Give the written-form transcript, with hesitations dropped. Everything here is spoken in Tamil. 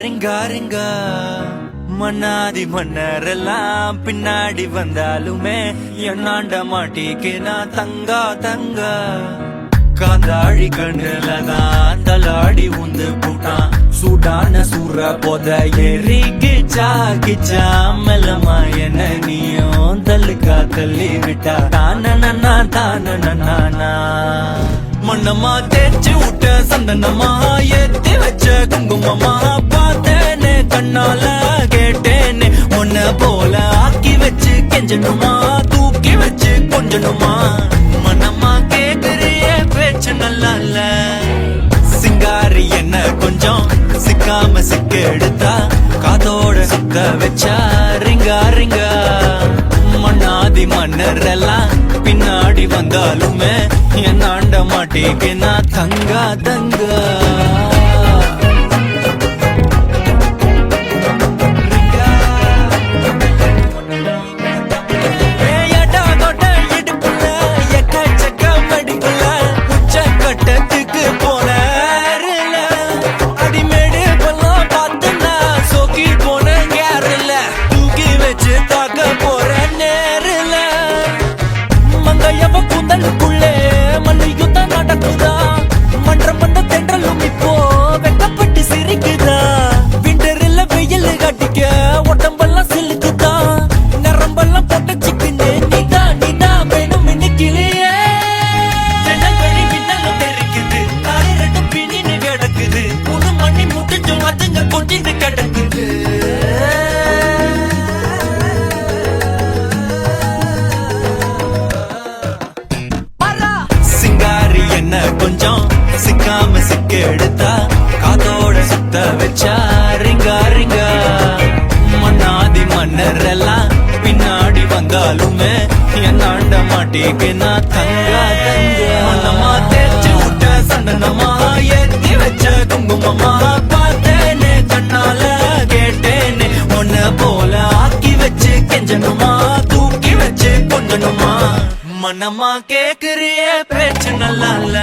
ரிங்கா ரிங்கா மன்னாதி மன்னரெல்லாம் பின்னாடி வந்தாலுமே என்னாண்ட மாட்டிக்கு நான் தங்கா தங்கா காந்தாழி கண்ணுலதான் தலாடி உந்து போட்டான் சூடான சூற போத ஏறி கிச்சா கிச்சா மெல்லமா என்ன நீயும் தள்ளுக்கா தள்ளி விட்டா தானனா தானனா மண்ணம்மா தேய்ச்சி விட்ட சந்தனமா ஏத்தி வச்ச குங்குமமா பார்த்தேனே கண்ணால கேட்டேனே உன்ன போல ஆக்கி வச்சு கெஞ்சணுமா தூக்கி வச்சு கொஞ்சணுமா மனமா கேக்குறிய பேச்சு நல்லா இல்ல சிங்காரி என்ன கொஞ்சம் சிக்காம சிக்க எடுத்தா காதோட சுத்த வச்சா ரிங்கா ரிங்கா மண்ணாதி மன்னர் எல்லாம் பின்னாடி வந்தாலுமே என் ஆண்ட மாட்டேக்கு நான் தங்கா தங்கா கொஞ்சம் சிக்காம சிக்க எடுத்தா காதோட சுத்த வச்சா ரிங்கா ரிங்கா மன்னாதி மன்னர் எல்லாம் பின்னாடி வந்தாலுமே என் ஆண்ட மாட்டேக்கு நான் தங்கா தங்கா மனமா தேய்ச்சி விட்ட சந்தனமா ஏத்தி வச்ச குங்குமமா பார்த்தேனே கண்ணால கேட்டேனே உன்ன போல ஆக்கி வச்சு கெஞ்சணுமா தூக்கி வச்சு கொஞ்சணுமா மனமா கேக்குறிய பேச்சு நல்லா இல்ல